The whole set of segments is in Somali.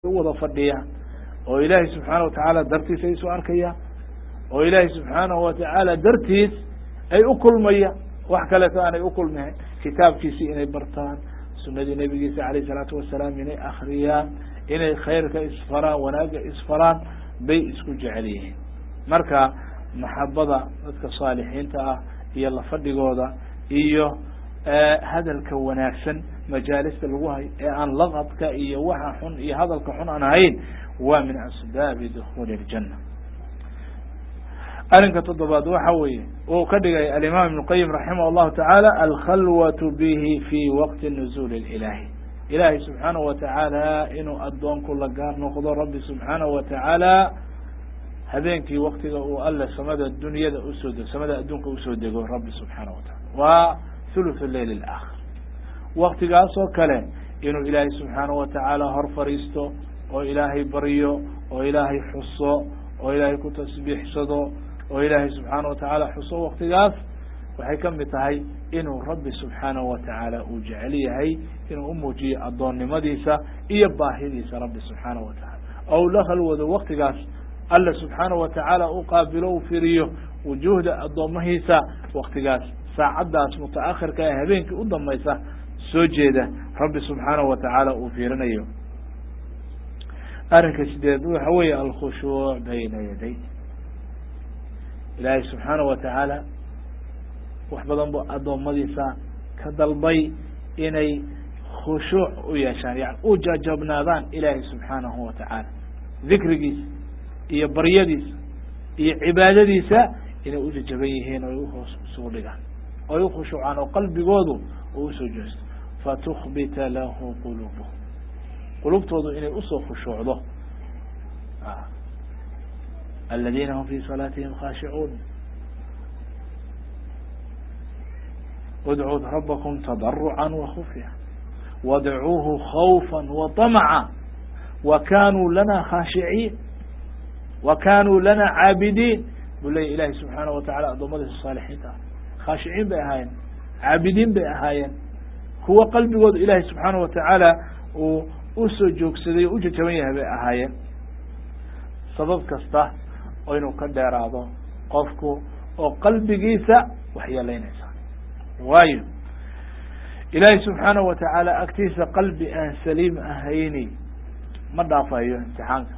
wada fadhiya oo ilaahay subxaanahu watacaala dartiis ay isu arkayaan oo ilaahay subxaanahu watacaala dartiis ay u kulmayaan wax kaleeto aanay u kulmahayn kitaabkiisii inay bartaan sunadii nabigiisa alayh الsalaatu wasalaam inay akriyaan inay khayrka isfaraan wanaaga isfaraan bay isku jecel yihiin marka maxabada dadka saalixiinta ah iyo la fadhigooda iyo hadalka wanaagsan majaalista lagu hayo ee aan laqadka iyo waxa xun iyo hadalka xun aan ahayn waa min asbaabi dukhuli اljanna arinka toddobaad waxa weeye uu ka dhigay alimaam ibn qayim raximah اllahu tacaala alkhalwatu bihi fi waqti nuzuul اlilahi ilahay subxaanahu watacaala inuu adoonku la gaar noqdo rabbi subxaanahu watacaala habeenkii waktiga uu alle samada dunyada usoo dego samada adduunka usoo dego rabbi subxaanahu wataala waa thuluth lail اlaakhir waktigaas oo kale inuu ilaahay subxaanahu watacaala hor fariisto oo ilaahay baryo oo ilaahay xuso oo ilaahay ku tasbiixsado oo ilaahay subxaanahu watacaala xuso waktigaas waxay kamid tahay inuu rabbi subxaanahu watacaala uu jecel yahay inuu umuujiyo addoonnimadiisa iyo baahidiisa rabbi subxaanahu watacaala ou la khalwado waktigaas alle subxaanahu watacaala u qaabilo u firiyo wujuuhda addoomahiisa waktigaas saacaddaas mutaakhirka ee habeenkii u dambaysa soo jeeda rabbi subxaanahu watacaala uu fiirinayo arrinka sideed waxa weeye alkhushuuc bayna yaday ilaahay subxaanahu watacaala wax badan bu addoommadiisa ka dalbay inay khushuuc u yeeshaan yani u jajabnaadaan ilaahay subxaanahu watacaala dikrigiisa iyo baryadiisa iyo cibaadadiisa inay u jajaban yihiin o ay uhoos isugu dhigaan o ay ukhushuucaan oo qalbigoodu uu usoo jeesto fatukbita lahu qulubuhum qulubtoodu inay usoo khushuucdo aladina hum fi salaatihim khaashicuun udcuu rabakum tadarucan wakufya wadcuuhu khawfa waطamca wakanuu lana khaashiciin wakanuu lana caabidiin buu leya ilahi subxaanahu watacala addoommadiisa saalixiinta ah khaashiciin bay ahaayeen caabidiin bay ahaayeen kuwa qalbigooda ilaahay subxaanahu watacaala uu usoo joogsaday o u jajaban yahay bay ahaayeen sabab kasta oo inuu ka dheeraado qofku oo qalbigiisa waxyeelaynaysa waayo ilaahay subxaanahu watacaala agtiisa qalbi aan saliim ahayni ma dhaafayo imtixaanka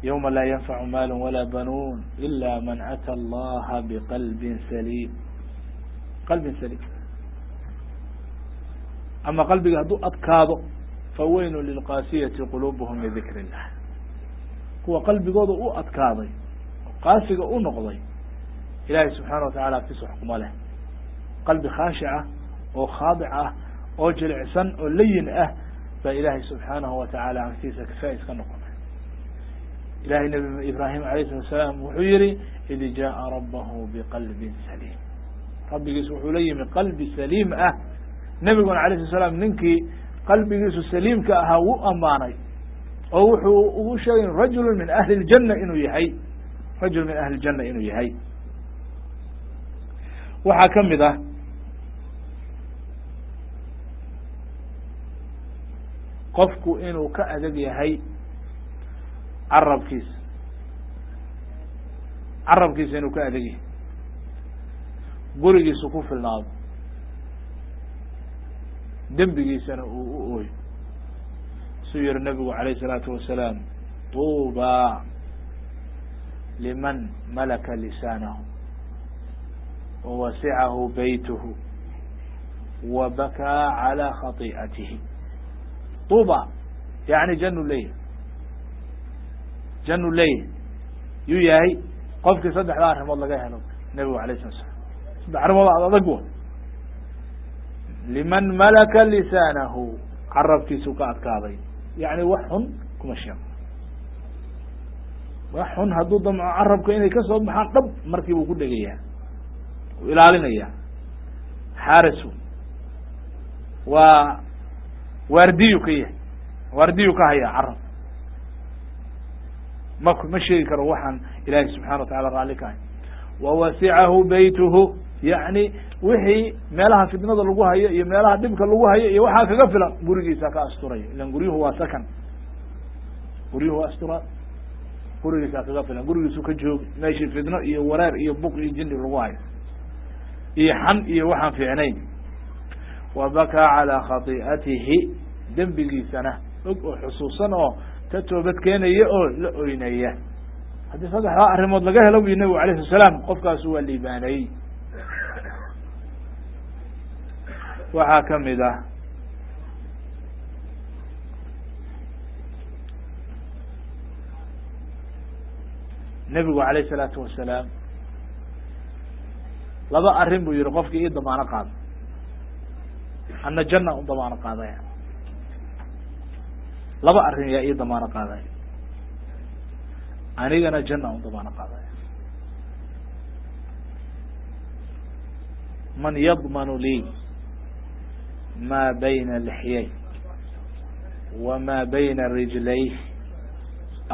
yawma laa yanfacu maal walaa banuun ila man ata allaha biqalbin saliim qalbin saliim ama qalbiga hadduu adkaado faweynu lilqaasiyati qulubuhum lidikri illah kuwa qalbigooda u adkaaday qaasiga u noqday ilahay subxaana watacaala agtiisa wax kuma leh qalbi khaashi ah oo khaadic ah oo jilicsan oo layin ah baa ilaahay subxaanahu watacaala agtiisa kafaa-is ka noqonay ilahay nabi ibraahim alayh salatu asalaam wuxuu yihi id jaءa rabahu biqalbin saliim rabbigiis wuxuu la yimi qalbi saliim ah nebiguna alayh slat slam ninkii qalbigiisu saliimka ahaa wuu amaanay oo wuxuu ugu sheegay rajulu min ahli اljana inuu yahay rajul min ahli اljana inuu yahay waxaa kamid ah qofku inuu ka adag yahay carabkiisa inuu ka adag yahay gurigiisu ku filnaado dembigiisana uu u ooyo suu yihi nabigu alayh الsalaatu wasalaam tuuba liman malaka lisaanahu wawasicahu baytuhu wabakaa calى khati'atihi tuuba yani janu leeyahy janu leeyahy yuu yahay qofkii saddexda arrimood laga helo nabigu alayh salatu salam saddex arrimood ad adag wa liman malaka lisaanahu carabkiisu ka adkaaday yani wax xun kuma sheego wax xun hadduu damco carabka inay kasoo baxaan dhab markii buu ku dhegayaa u ilaalinaya xaarisu waa waardiyu ka yahay waardiyu ka hayaa carab ma sheegi karo waxaan ilaahay subxana watacala raali ka hay wawasicahu baytuhu yani wixii meelaha fitnada lagu hayo iyo meelaha dhibka lagu hayo iyo waxaa kaga filan gurigiisa ka asturaya ilan guryuhu waa sakan guryuhu waa asturaad gurigiisa kaga filan gurigiisu ka joogi meeshii fitno iyo wareer iyo buq iyo jini lagu hayo iyo xan iyo waxaan fiicnayn wabakaa calaa khati'atihi dembigiisana og oo xusuusan oo ka toobad keenaya oo la oynaya haddii saddexdaa arrimood laga helo buyi nabigu alayhi salaam qofkaasu waa liibaanayey waxaa kamid ah nebigu alayh الsalaatu wasalaam laba arrin buu yihi qofkii ii damaano qaado ana jana u damaano qaadaya laba arrin yaa ii damaano qaadaya anigana jana u damaano qaadaya man yadmanu lii ma bayna lixyay wama bayna rijlayh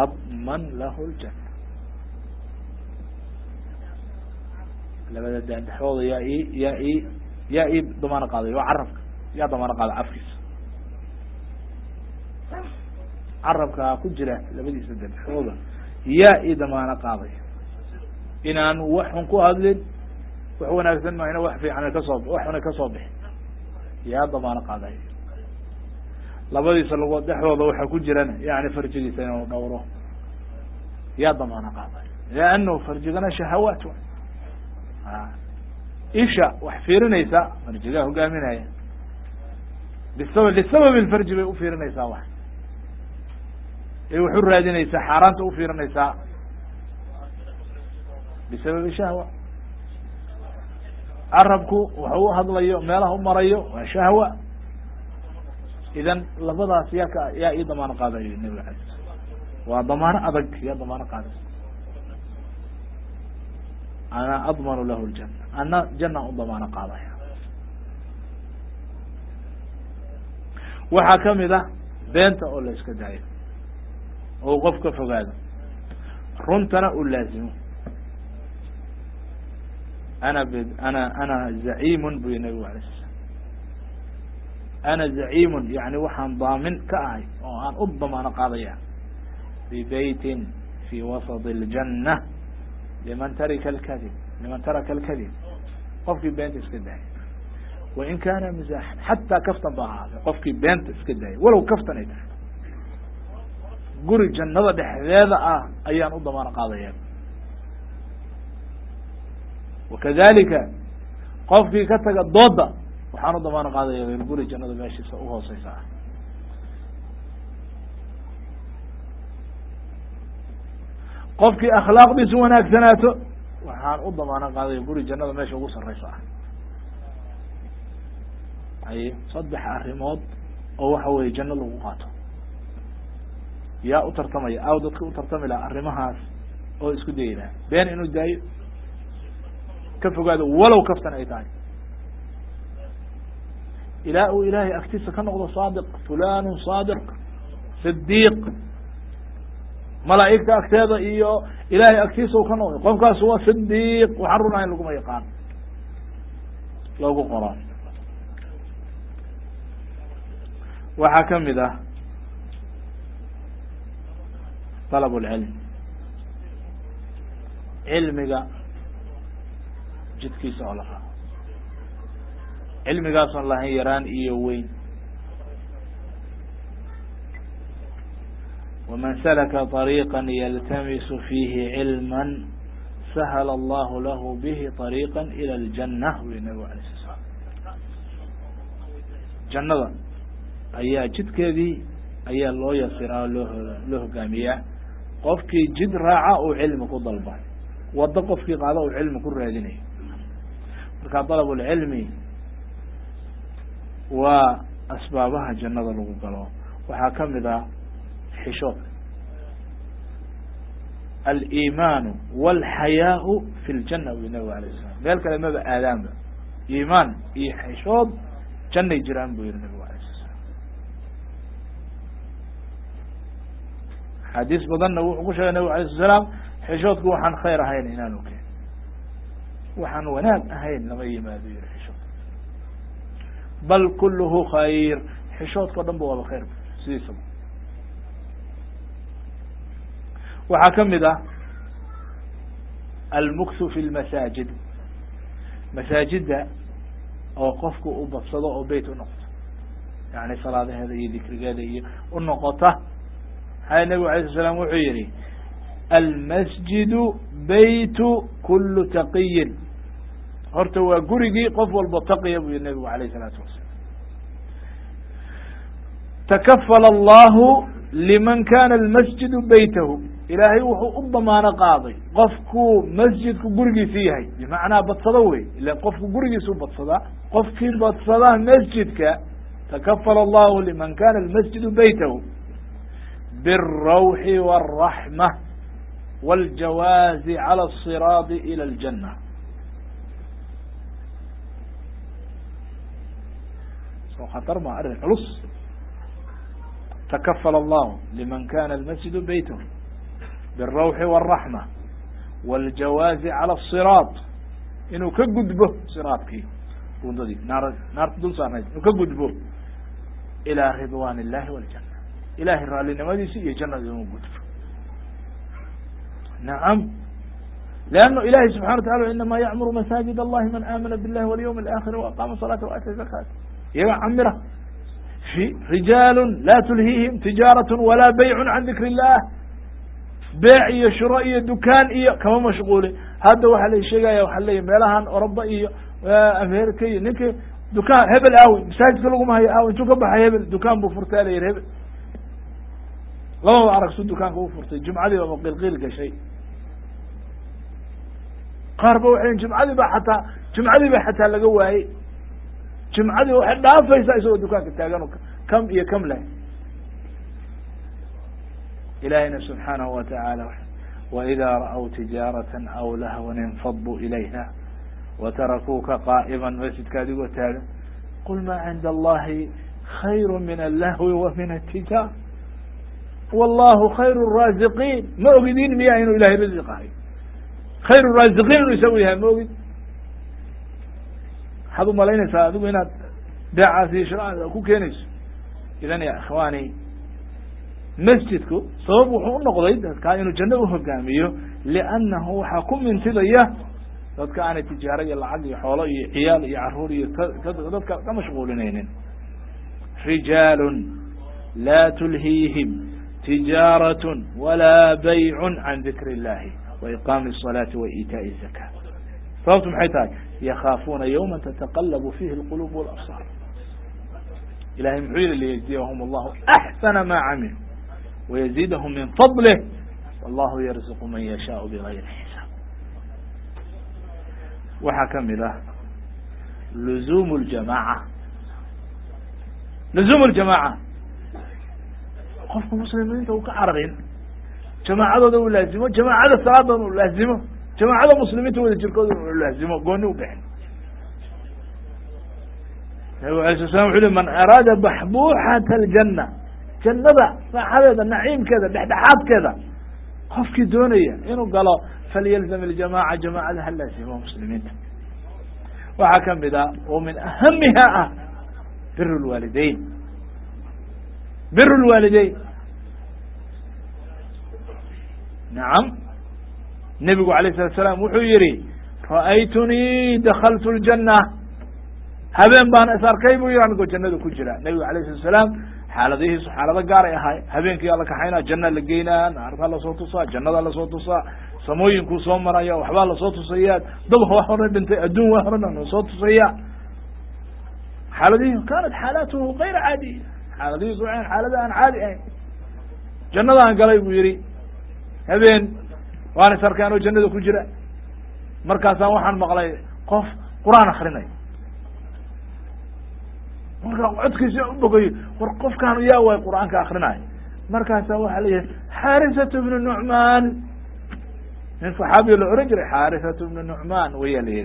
adman lahu ljana labada daandexooda yaa ii damaano qaaday waa carabka yaa damaano qaada afkiisa carabka ku jira labadiisa daandexooda yaa ii damaano qaadaya inaan wax xun ku hadlin wax wanaagsan mahayna wax fiican kasoo wax xuna kasoo bixin yaa damaano qaadaya labadiisa lagood dhexdooda waxa ku jirana yani farjigiisa inuu dhowro yaa damaano qaadaya liannahu farjigana shahawaat isha wax fiirinaysa farjigaa hogaaminaya lisabab lfarji bay ufiirinaysaa wax ay wax u raadinaysaa xaaraanta ufiirinaysaa bisababi shahwa carabku wax u hadlayo meelaha u marayo waa shahwa idan labadaas yaa ii damaano qaadayo nabiga alay waa damaano adag yaa damaano qaaday ana admanu lahu ljana ana jana u damaano qaadaya waxaa kamid ah beenta oo la iska daayo oo qof ka fogaado runtana u laazimo ana zaciimun buy nabigu alay sala ana zaciimun yani waxaan daamin ka ahay oo aan u damaano qaadaya bibeytin fi wasط اljana liman tarika alkadib qofkii beenta iska daayay wain kana mizaxan xataa kaftan ba ahaade qofkii beenta iska daayay walow kaftan ay tahay guri jannada dhexdeeda ah ayaan u damaano qaadaya wakadalika qofkii ka taga dooda waxaan u damaano qaadaya guri jannada meeshiisa uhooseysa ah qofkii akhlaaqdiisu wanaagsanaato waxaan u damaano qaadaya guri jannada meesha ugu sareysa ah haye saddex arrimood oo waxa weye janno lagu qaato yaa u tartamaya aw dadka u tartami laha arrimahaas oo isku dayi laha been inuu daayo ka fogaado walow kaftan ay tahay ilaa uu ilaahay agtiisa ka noqdo saadiq fulanu saadiq sidiiq malaa'igta agteeda iyo ilaahay agtiisa u ka noqdo qofkaas waa sidiiq waxaan runahayn laguma yaqaan loogu qoraa waxaa kamid ah طلب العلم cilmiga jidkiisa oo la raaco cilmigaasoon lahayn yaraan iyo weyn وman slka طريقا yltamiس فيhi علما سهل الlah lah bه طريقا إلى الجنة wy nabig alay sla slam jannada ayaa jidkeedii ayaa loo yasiraa loo hogaamiyaa qofkii jid raaca uu cilmi ku dalba wado qofkii qaado uu cilmi ku raadinayo marka dalab اlcilmi waa asbaabaha jannada lagu galo waxaa kamid ah xishoodka aliman wاlxayaa fi ljana wy nabig alay slam meel kale maba aadaanba iman iyo xishood jannay jiraan bu yihi nabig alay sala slam xadiis badanna wuxuu ku sheegay nabig alay sla slaam xishoodku waxaan khayr ahayn inaanu keen waxaan wanaag ahayn lama yimaado yiri xishood bal kulluhu khayr xishoodka dhan ba wada khayr sidiisaba waxaa kamid ah almukthu fi lmasaajid masaajida oo qofku u badsado oo beyt u noqoto yani salaadaheeda iyo dikrigeeda iyo u noqota haya nabigu alay sl slam wuxuu yihi almasjidu baytu kulu taqiyin horta waa gurigii qof walba taqiya bu yihi nabigu alayh الsalaatu wasalam takafala allahu liman kana almasjidu baytahu ilaahay wuxuu u damaano qaaday qofku masjidku gurigiisi yahay bimacnaa badsado wey ila qofku gurigiisu badsadaa qofkii badsadaa masjidka takafala allahu liman kana almasjidu baytahu biالrawxi wالraxma wاljawaazi calى الصiraadi ilى اljana soo khatar ma arrin culus takafala allahu liman kana almasjidu baytahu biالrawxi wالraxma wاljawaazi calى الصiraad inuu ka gudbo siraadkii bundadii naarta dul saarnayd inuu ka gudbo ilى ridwan illahi wاljana ilahay raalinimadiisi iyo jannada inuu gudbo nacam leanno ilahi subxana watacala inama yacmuru masaajid allahi man aamana biاllahi walyawm اlآkhir وaqama الصalaata وaata zakat iyaga camira rijaalu la tulhiihim tijaaraة wala bayc can dikr الlah beec iyo shuro iyo dukaan iyo kama mashquulin hadda waxaa la sheegaya waxaa leeyahy meelahan oroba iyo america iyo ninki dukaan hebel aawi masaajidka laguma hayo aawi intuu ka baxay hebel dukaan buu furtay la yihi hebel lababa aragsu dukaanka u furtay jumcadii baba qilqiil gashay qaar ba waxay jumcadii ba xataa laga waayey jumcadii waxay dhaafaysaa isagoo dukaanka taagan kam iyo kam leh ilahina subxaanahu wataعaalى وإida ra'w tijaaraة aw lahwan infaduu ilayha watarakuuka qaa'ma masjidka adigoo taagan qul ma cinda allahi khayr min allahwi wa min الtijaara wallahu khayr الraaziqiin ma ogidin miya inuu ilahay raziq ahay khayr الraaziqiin inuu isagu yahay ma ogid waxaad umalaynaysaa adigu inaad beecaas iyo shiraac ku keenayso idan ya ikhwaani masjidku sabab wuxuu unoqday dadka inuu janno uhogaamiyo liannahu waxaa ku mintidaya dadka aanay tijaaro iyo lacag iyo xoolo iyo ciyaal iyo caruur iyo dadka ka mashquulinaynin rijaalun laa tulhiihim tijaaraة walaa bayc can dikr اllahi waiqaami الصalaati waitaaءi الzaka sababtu maxay tahay yakaafuuna ywma tataqalabu fihi اlqulub wاlabصaar ilahay muxuu yihi liyجزiyahum allahu axsana ma camilu ويزيدهم من فضله والله يرزق من يشاء بغير حساب waxaa kamid ah لزوم الجماعة لزوم الجماعة qofka muslimiinta u ka cararin jamاacadooda u laazimo jamاacada salaadooda u laazimo jamاacada muslimiinta wada jirkooda u laazimo gooni u bixin nabigu alay sl slam wuxu man araada baxbuxaة الجنة jannada raaxadeeda naciimkeeda dhexdhexaadkeeda qofkii doonaya inuu galo falyalzam iljamaca jamaacada ha laazimo muslimiinta waxaa kamid a oo min ahamiha ah bir lwaalideyn nacam nebigu alayh الsalatu salaam wuxuu yihi ra'aytunii dakaltu ljana habeen baan is arkay bu yihi anigoo jannada ku jira nebigu alayh salatu salaam xaaladihiisu xaalado gaar ay ahay habeenkii la kaxaynaa janna la geynaa naartaa lasoo tusaa jannada lasoo tusaa samooyinkuu soo maraya waxbaa lasoo tusaya dab waa hore dhintay adduun waa horena lasoo tusaya xaaladihi kanat xaalaatuhu gayra caadiya xaaladihiisu waa xaalada aan caadi ahayn jannadaan galay buu yihi habeen waan is arkay anoo jannada ku jira markaasaan waxaan maqlay qof qur-aan akrinay markaa codkiisa ubogayo war qofkaan yaa way qur'aanka akrinayo markaasa waxaa layihi xarisatu bnu nucmaan nin saxaabiya la oran jiray xarisatu bnu nucmaan waya la yihi